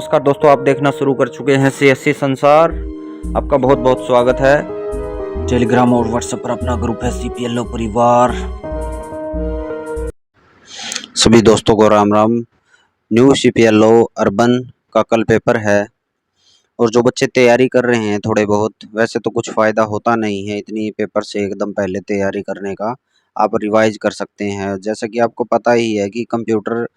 नमस्कार दोस्तों, आप देखना शुरू कर चुके हैं CSC संसार। आपका बहुत बहुत स्वागत है। टेलीग्राम और व्हाट्सएप पर अपना ग्रुप है CPLO परिवार। सभी दोस्तों को Ram Ram. New CPLO urban का कल पेपर है और जो बच्चे तैयारी कर रहे हैं थोड़े बहुत, वैसे तो कुछ फ़ायदा होता नहीं है इतनी पेपर से एकदम पहले तैयारी करने का। आप रिवाइज कर सकते हैं। जैसा कि आपको पता ही है कि कंप्यूटर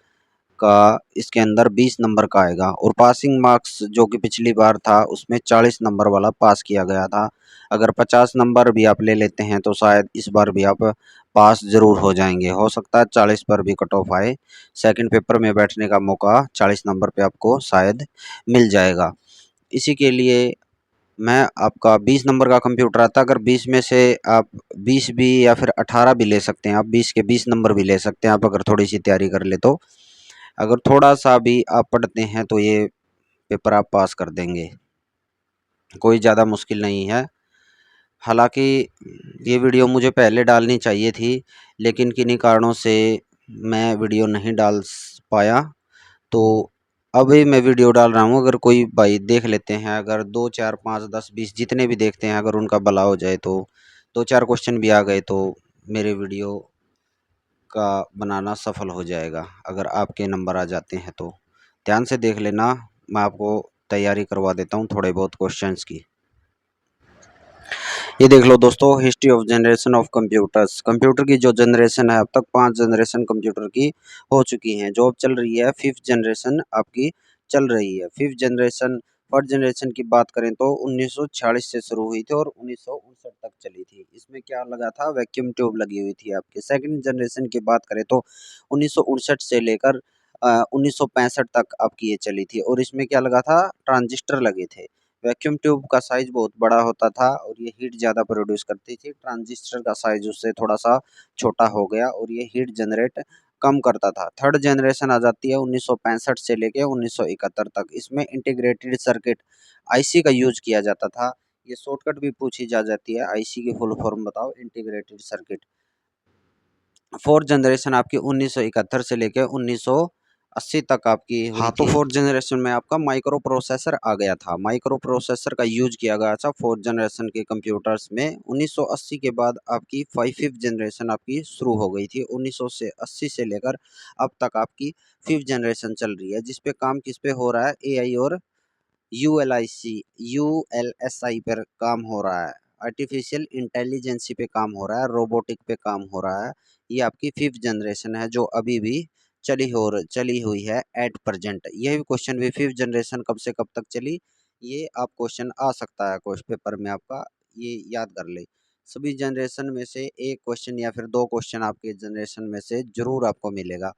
का इसके अंदर 20 नंबर का आएगा और पासिंग मार्क्स जो कि पिछली बार था उसमें 40 नंबर वाला पास किया गया था। अगर 50 नंबर भी आप ले लेते हैं तो शायद इस बार भी आप पास ज़रूर हो जाएंगे। हो सकता है 40 पर भी कट ऑफ आए। सेकंड पेपर में बैठने का मौका 40 नंबर पे आपको शायद मिल जाएगा। इसी के लिए मैं आपका 20 नंबर का कंप्यूटर आता है। अगर 20 में से आप 20 भी या फिर 18 भी ले सकते हैं, आप 20 के 20 नंबर भी ले सकते हैं आप, अगर थोड़ी सी तैयारी कर ले तो। अगर थोड़ा सा भी आप पढ़ते हैं तो ये पेपर आप पास कर देंगे, कोई ज़्यादा मुश्किल नहीं है। हालांकि ये वीडियो मुझे पहले डालनी चाहिए थी, लेकिन किन्हीं कारणों से मैं वीडियो नहीं डाल पाया, तो अभी मैं वीडियो डाल रहा हूँ। अगर कोई भाई देख लेते हैं, अगर 2 4 5 10 20 जितने भी देखते हैं, अगर उनका भला हो जाए तो 2 4 क्वेश्चन भी आ गए तो मेरे वीडियो का बनाना सफल हो जाएगा। अगर आपके नंबर आ जाते हैं तो ध्यान से देख लेना, मैं आपको तैयारी करवा देता हूँ थोड़े बहुत क्वेश्चंस की। ये देख लो दोस्तों, history of generation of computers. Computer की जो जनरेशन है, अब तक 5 जनरेशन कंप्यूटर की हो चुकी हैं। जो अब चल रही है 5th जनरेशन आपकी चल रही है। 5th जनरेशन, फर्स्ट जनरेशन की बात करें तो 1946 से शुरू हुई थी और 1959 तक चली थी। इसमें क्या लगा था? वैक्यूम ट्यूब लगी हुई थी आपकी। सेकंड जनरेशन की बात करें तो 1959 से लेकर 1965 तक आपकी ये चली थी और इसमें क्या लगा था? ट्रांजिस्टर लगे थे। वैक्यूम ट्यूब का साइज बहुत बड़ा होता था और ये हीट ज़्यादा प्रोड्यूस करती थी। ट्रांजिस्टर का साइज उससे थोड़ा सा छोटा हो गया और ये हीट जनरेट कम करता था। थर्ड जनरेशन आ जाती है 1965 से लेके 1971 तक। इसमें इंटीग्रेटेड सर्किट IC का यूज किया जाता था। ये शॉर्टकट भी पूछी जा जाती है, IC की फुल फॉर्म बताओ, इंटीग्रेटेड सर्किट। फोर्थ जनरेशन आपकी 1971 से लेके 1980 तक आपकी हुई तो फोर्थ जनरेशन में आपका माइक्रो प्रोसेसर आ गया था। माइक्रो प्रोसेसर का यूज किया गया था फोर्थ जनरेशन के कंप्यूटर्स में। 1980 के बाद आपकी फिफ्थ जनरेशन आपकी शुरू हो गई थी। 1980 से लेकर अब तक आपकी 5th जनरेशन चल रही है, जिसपे काम किस पे हो रहा है? AI और ULSI पर काम हो रहा है। आर्टिफिशियल इंटेलिजेंसी पे काम हो रहा है, रोबोटिक पे काम हो रहा है। ये आपकी 5th जनरेशन है जो अभी भी चली हुई है एट प्रेजेंट। ये भी क्वेश्चन भी 5th जनरेशन कब से कब तक चली, ये आप क्वेश्चन आ सकता है क्वेश्चन पेपर में आपका, ये याद कर ले। सभी जनरेशन में से एक क्वेश्चन या फिर 2 क्वेश्चन आपके जनरेशन में से जरूर आपको मिलेगा।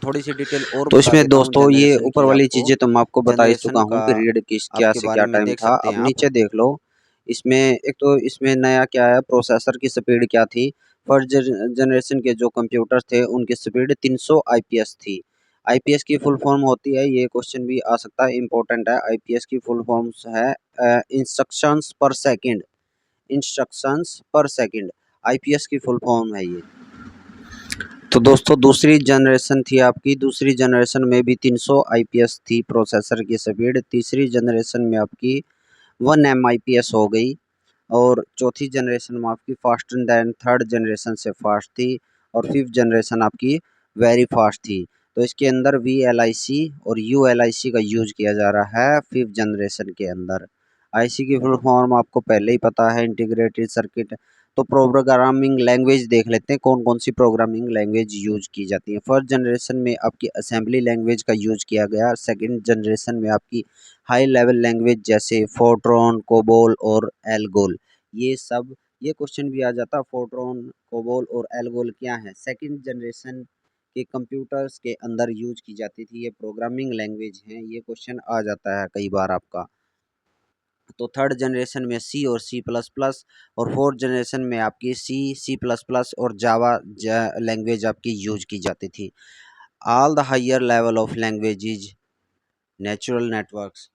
थोड़ी सी डिटेल और तो इसमें दोस्तों ये ऊपर वाली चीजें तो मैं आपको बता ही चुका हूँ, पीरियड किस क्या से क्या टाइम था। अब नीचे देख लो, इसमें एक तो इसमें नया क्या है, प्रोसेसर की स्पीड क्या थी। फर्स्ट जनरेशन के जो कंप्यूटर थे उनकी स्पीड 300 IPS थी। IPS की फुल फॉर्म होती है, ये क्वेश्चन भी आ सकता है, इंपॉर्टेंट है। IPS की फुल फॉर्म्स है इंस्ट्रक्शंस पर सेकंड। इंस्ट्रक्शंस पर सेकंड IPS की फुल फॉर्म है ये। तो दोस्तों दूसरी जनरेशन थी आपकी, दूसरी जनरेशन में भी 300 IPS थी प्रोसेसर की स्पीड। तीसरी जनरेशन में आपकी 1 MIPS हो गई और चौथी जनरेशन में आपकी फास्टर दैन थर्ड जनरेशन से फास्ट थी और 5th जनरेशन आपकी वेरी फास्ट थी। तो इसके अंदर VLIC और ULIC का यूज किया जा रहा है 5th जनरेशन के अंदर। IC की फुल फॉर्म आपको पहले ही पता है, इंटीग्रेटेड सर्किट। तो प्रोग्रामिंग लैंग्वेज देख लेते हैं, कौन कौन सी प्रोग्रामिंग लैंग्वेज यूज की जाती है। फर्स्ट जनरेशन में आपकी असेंबली लैंग्वेज का यूज किया गया। सेकंड जनरेशन में आपकी हाई लेवल लैंग्वेज जैसे फोर्ट्रॉन, कोबोल और एल्गोल। ये क्वेश्चन भी आ जाता, फोर्ट्रॉन, कोबोल और एल्गोल क्या है? सेकंड जनरेशन के कंप्यूटर्स के अंदर यूज की जाती थी, ये प्रोग्रामिंग लैंग्वेज हैं। ये क्वेश्चन आ जाता है कई बार आपका। तो थर्ड जनरेशन में C और C++ और फोर्थ जनरेशन में आपकी C++ और जावा लैंग्वेज आपकी यूज की जाती थी। All the higher level of languages natural networks.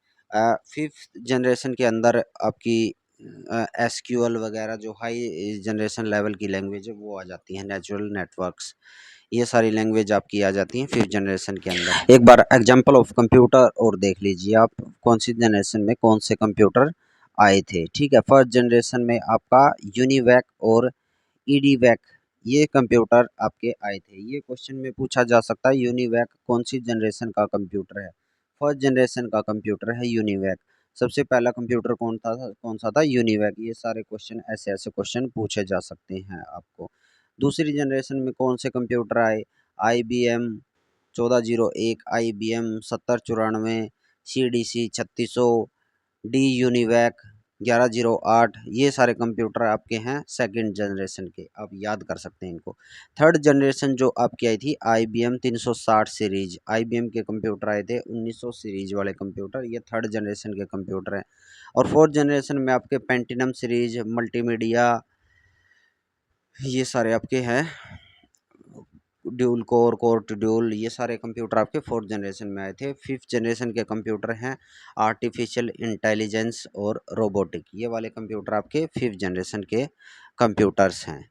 Fifth generation के अंदर आपकी एसक्यूएल वगैरह जो हाई जनरेशन लेवल की लैंग्वेज है वो आ जाती है, नेचुरल नेटवर्क्स, ये सारी लैंग्वेज आपकी आ जाती हैं 5th जनरेशन के अंदर। एक बार एग्जांपल ऑफ कंप्यूटर और देख लीजिए आप, कौन सी जनरेशन में कौन से कंप्यूटर आए थे। ठीक है, फर्स्ट जनरेशन में आपका यूनिवैक और ईडीवैक ये कंप्यूटर आपके आए थे। ये क्वेश्चन में पूछा जा सकता है यूनिवैक कौन सी जनरेशन का कंप्यूटर है। फर्स्ट जनरेशन का कंप्यूटर है यूनिवैक। सबसे पहला कंप्यूटर कौन सा था? यूनिवैक। ये सारे क्वेश्चन ऐसे ऐसे क्वेश्चन पूछे जा सकते हैं आपको। दूसरी जनरेशन में कौन से कंप्यूटर आए? IBM 1401, IBM 7094, CDC 3600, D UNIVAC 1108, ये सारे कंप्यूटर आपके हैं सेकंड जनरेशन के, आप याद कर सकते हैं इनको। थर्ड जनरेशन जो आपकी आई थी IBM 360 सीरीज, IBM के कंप्यूटर आए थे 1900 सीरीज वाले कंप्यूटर, ये थर्ड जनरेशन के कंप्यूटर हैं। और फोर्थ जनरेशन में आपके पेंटिनम सीरीज, मल्टीमीडिया, ये सारे आपके हैं ड्यूल कोर टू ड्यूल, ये सारे कंप्यूटर आपके फोर्थ जनरेशन में आए थे। फिफ्थ जनरेशन के कंप्यूटर हैं आर्टिफिशियल इंटेलिजेंस और रोबोटिक, ये वाले कंप्यूटर आपके फिफ्थ जनरेशन के कंप्यूटर्स हैं।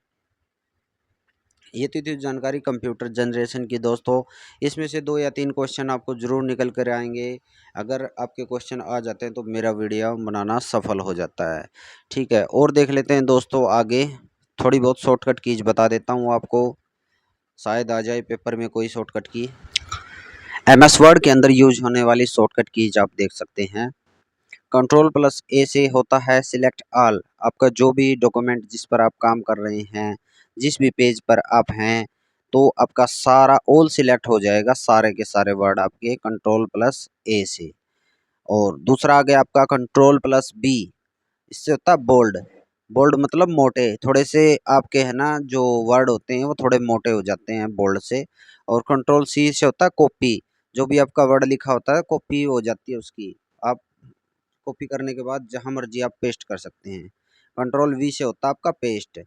ये थी जानकारी कंप्यूटर जनरेशन की दोस्तों। इसमें से 2 या 3 क्वेश्चन आपको ज़रूर निकल कर आएंगे। अगर आपके क्वेश्चन आ जाते हैं तो मेरा वीडियो बनाना सफल हो जाता है। ठीक है, और देख लेते हैं दोस्तों आगे। थोड़ी बहुत शॉर्टकट कीज बता देता हूँ आपको, शायद आ जाए पेपर में कोई शॉर्टकट की। MS वर्ड के अंदर यूज होने वाली शॉर्टकट कीज आप देख सकते हैं। Ctrl+A से होता है सिलेक्ट ऑल, आपका जो भी डॉक्यूमेंट जिस पर आप काम कर रहे हैं, जिस भी पेज पर आप हैं, तो आपका सारा ऑल सिलेक्ट हो जाएगा, सारे के सारे वर्ड आपके Ctrl+A से। और दूसरा आ गया आपका Ctrl+B, इससे होता है बोल्ड। बोल्ड मतलब मोटे, थोड़े से आपके है ना जो वर्ड होते हैं वो थोड़े मोटे हो जाते हैं बोल्ड से। और Ctrl+C से होता है कॉपी, जो भी आपका वर्ड लिखा होता है कॉपी हो जाती है उसकी, आप कॉपी करने के बाद जहां मर्जी आप पेस्ट कर सकते हैं। Ctrl+V से होता है आपका पेस्ट।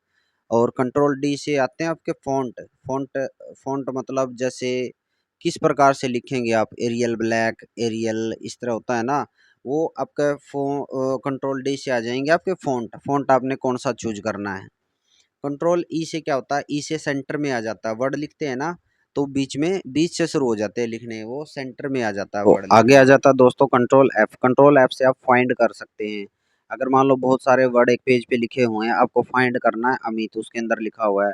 और Ctrl+D से आते हैं आपके फ़ॉन्ट। फ़ॉन्ट मतलब जैसे किस प्रकार से लिखेंगे आप, एरियल ब्लैक, एरियल इस तरह होता है ना, वो आपका Ctrl+D से आ जाएंगे आपके फ़ॉन्ट। फ़ॉन्ट आपने कौन सा चूज करना है। Ctrl+E से क्या होता है, ई से सेंटर में आ जाता है, वर्ड लिखते हैं ना तो बीच से शुरू हो जाते हैं लिखने, वो सेंटर में आ जाता है वर्ड। आगे आ जाता है दोस्तों Ctrl+F। Ctrl+F से आप फाइंड कर सकते हैं। अगर मान लो बहुत सारे वर्ड एक पेज पे लिखे हुए हैं, आपको फाइंड करना है अमित, उसके अंदर लिखा हुआ है,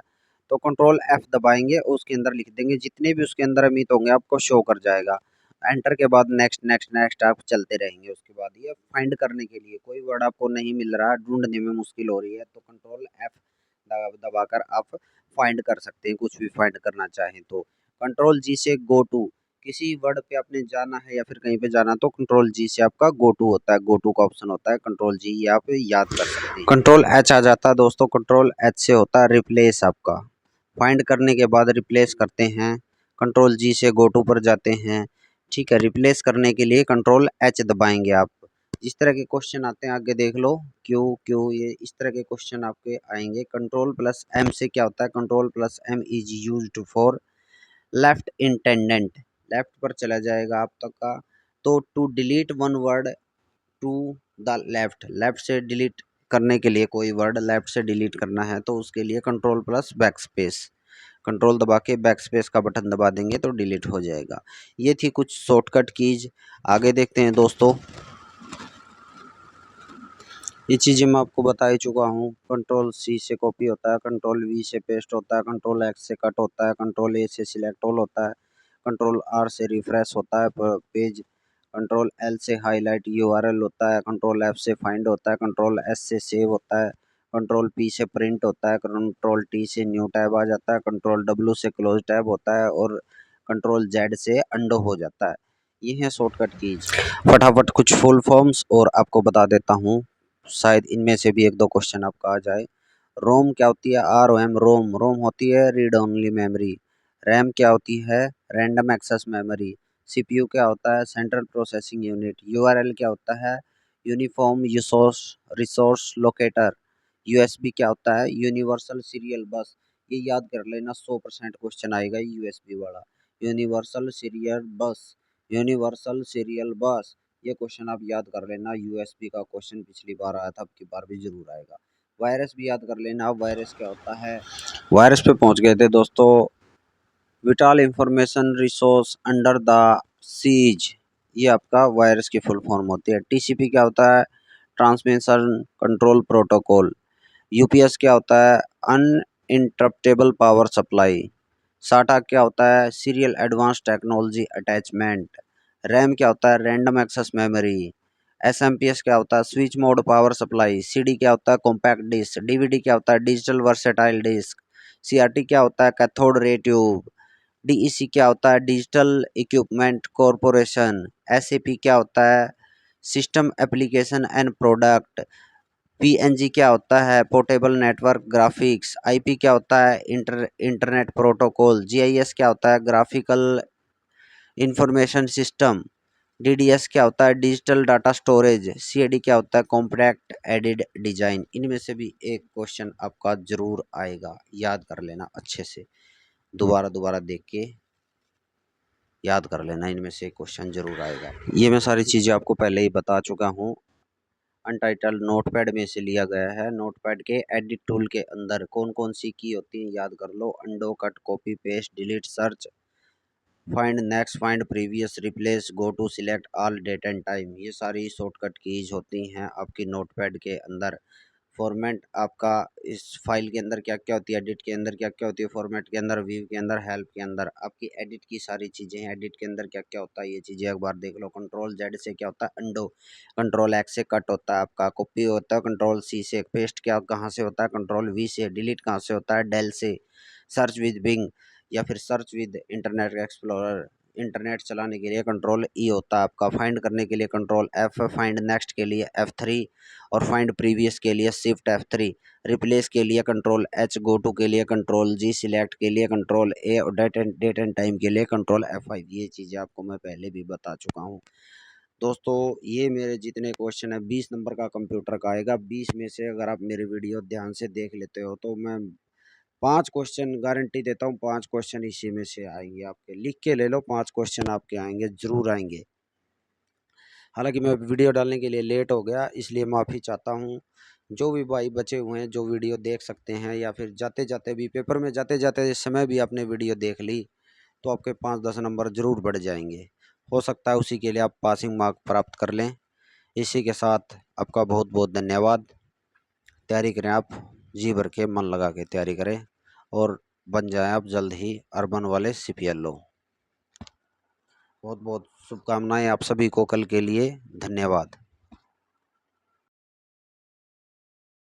तो Ctrl+F दबाएंगे, उसके अंदर लिख देंगे, जितने भी उसके अंदर अमित होंगे आपको शो कर जाएगा। एंटर के बाद नेक्स्ट नेक्स्ट नेक्स्ट आप चलते रहेंगे। उसके बाद ये फाइंड करने के लिए कोई वर्ड आपको नहीं मिल रहा, ढूंढने में मुश्किल हो रही है, तो Ctrl+F दबाकर आप फाइंड कर सकते हैं, कुछ भी फाइंड करना चाहें तो। Ctrl+G से गो टू, किसी वर्ड पे आपने जाना है या फिर कहीं पे जाना तो Ctrl+G से आपका गो टू होता है, गो टू का ऑप्शन होता है, Ctrl+G ये आप याद कर सकते हैं। Ctrl+H आ जाता है दोस्तों, Ctrl+H से होता है रिप्लेस, आपका फाइंड करने के बाद रिप्लेस करते हैं, Ctrl+G से गो टू पर जाते हैं। ठीक है, रिप्लेस करने के लिए Ctrl+H दबाएंगे आप। जिस तरह के क्वेश्चन आते हैं आगे देख लो, क्यों क्यों, ये इस तरह के क्वेश्चन आपके आएंगे। Ctrl+M से क्या होता है, Ctrl+M is used for left indent, left पर चला जाएगा आप तक का। तो to delete one word to the left, left से डिलीट करने के लिए कोई वर्ड लेफ्ट से डिलीट करना है तो उसके लिए Ctrl+बैकस्पेस, कंट्रोल दबा के बैकस्पेस का बटन दबा देंगे तो डिलीट हो जाएगा। ये थी कुछ शॉर्टकट कीज। आगे देखते हैं दोस्तों, ये चीज़ें मैं आपको बता ही चुका हूँ। Ctrl+C से कॉपी होता है, Ctrl+V से पेस्ट होता है, Ctrl+X से कट होता है, Ctrl+A से सिलेक्ट ऑल होता है, Ctrl+R से रिफ्रेश होता है पेज, Ctrl+L से हाईलाइट URL होता है, Ctrl+F से फाइंड होता है, Ctrl+S से सेव होता है, Ctrl+P से प्रिंट होता है, Ctrl+T से न्यू टैब आ जाता है, Ctrl+W से क्लोज टैब होता है और Ctrl+Z से अंडो हो जाता है। ये है शॉर्टकट कीज। फटाफट कुछ फुल फॉर्म्स और आपको बता देता हूँ, शायद इनमें से भी एक दो क्वेश्चन आपका आ जाए। रोम क्या होती है, ROM, रोम रोम होती है रीड ओनली मेमोरी। रैम क्या होती है, रैंडम एक्सेस मेमोरी। CPU क्या होता है, सेंट्रल प्रोसेसिंग यूनिट। URL क्या होता है, यूनिफॉर्म रिसोर्स लोकेटर। USB क्या होता है, यूनिवर्सल सीरियल बस। ये याद कर लेना, 100% क्वेश्चन आएगा USB वाला। यूनिवर्सल सीरियल बस, यूनिवर्सल सीरियल बस। ये क्वेश्चन आप याद कर लेना। यूएसबी का क्वेश्चन पिछली बार आया था, अब की बार भी जरूर आएगा। वायरस भी याद कर लेना। अब वायरस क्या होता है, वायरस पे पहुंच गए थे दोस्तों। Vital information resource under the seas, ये आपका वायरस की फुल फॉर्म होती है। टीसीपी क्या होता है, ट्रांसमिशन कंट्रोल प्रोटोकॉल। यूपीएस क्या होता है, अनइंटरप्टेबल पावर सप्लाई। साटा क्या होता है, serial advance technology attachment. RAM क्या होता है, रैंडम एक्सेस मेमोरी। एसएमपीएस क्या होता है, switch mode power supply. CD क्या होता है, कॉम्पैक्ट डिस्क। डीवीडी क्या होता है, डिजिटल वर्सेटाइल डिस्क। सीआरटी क्या होता है, कैथोड रे ट्यूब। डीईसी क्या होता है, डिजिटल इक्विपमेंट कॉरपोरेशन। एसएपी क्या होता है, system application and product. PNG क्या होता है, पोर्टेबल नेटवर्क ग्राफिक्स। आईपी क्या होता है, इंटरनेट प्रोटोकॉल। जीआईएस क्या होता है, ग्राफिकल इंफॉर्मेशन सिस्टम। डीडीएस क्या होता है, डिजिटल डाटा स्टोरेज। सीएडी क्या होता है, कॉम्पैक्ट एडिड डिजाइन। इनमें से भी एक क्वेश्चन आपका जरूर आएगा, याद कर लेना अच्छे से, दोबारा दोबारा देख के याद कर लेना, इनमें से क्वेश्चन जरूर आएगा। ये मैं सारी चीज़ें आपको पहले ही बता चुका हूँ। अनटाइटल्ड नोटपैड में से लिया गया है। नोटपैड के एडिट टूल के अंदर कौन कौन सी की होती हैं याद कर लो। Undo, cut, copy, paste, delete, search, find next, find previous, replace, go to, select all, date and time. ये सारी शॉर्टकट कीज होती हैं आपकी नोटपैड के अंदर। फॉर्मेट आपका इस फाइल के अंदर क्या क्या होती है, एडिट के अंदर क्या क्या होती है, फॉर्मेट के अंदर, व्यू के अंदर, हेल्प के अंदर आपकी एडिट की सारी चीज़ें हैं। एडिट के अंदर क्या क्या होता है ये चीज़ें एक बार देख लो। कंट्रोल जेड से क्या होता है, अंडो। कंट्रोल एक्स से कट होता है आपका, कॉपी होता है कंट्रोल सी से। पेस्ट क्या कहाँ से होता है, कंट्रोल वी से। डिलीट कहाँ से होता है, डेल से। सर्च विद बिंग या फिर search with internet explorer. Internet चलाने के लिए कंट्रोल ई होता है आपका। फाइंड करने के लिए कंट्रोल एफ। फाइंड नेक्स्ट के लिए F3 और फाइंड प्रीवियस के लिए शिफ्ट F3। रिप्लेस के लिए कंट्रोल एच। गो टू के लिए कंट्रोल जी। सिलेक्ट के लिए कंट्रोल ए और डेट एंड टाइम के लिए कंट्रोल F5। ये चीज़ें आपको मैं पहले भी बता चुका हूँ दोस्तों। ये मेरे जितने क्वेश्चन है 20 नंबर का कंप्यूटर का आएगा। 20 में से अगर आप मेरी वीडियो ध्यान से देख लेते हो तो मैं 5 क्वेश्चन गारंटी देता हूँ, 5 क्वेश्चन इसी में से आएंगे आपके। लिख के ले लो, 5 क्वेश्चन आपके आएंगे, जरूर आएंगे। हालांकि मैं वीडियो डालने के लिए लेट हो गया, इसलिए माफ़ी चाहता हूँ। जो भी भाई बचे हुए हैं जो वीडियो देख सकते हैं, या फिर जाते जाते भी पेपर में जाते जाते समय भी आपने वीडियो देख ली, तो आपके 5-10 नंबर जरूर बढ़ जाएंगे। हो सकता है उसी के लिए आप पासिंग मार्क प्राप्त कर लें। इसी के साथ आपका बहुत बहुत धन्यवाद। तैयारी करें आप, जी भर के मन लगा के तैयारी करें और बन जाएं आप जल्द ही अर्बन वाले CPLO। बहुत बहुत शुभकामनाएं आप सभी को कल के लिए। धन्यवाद।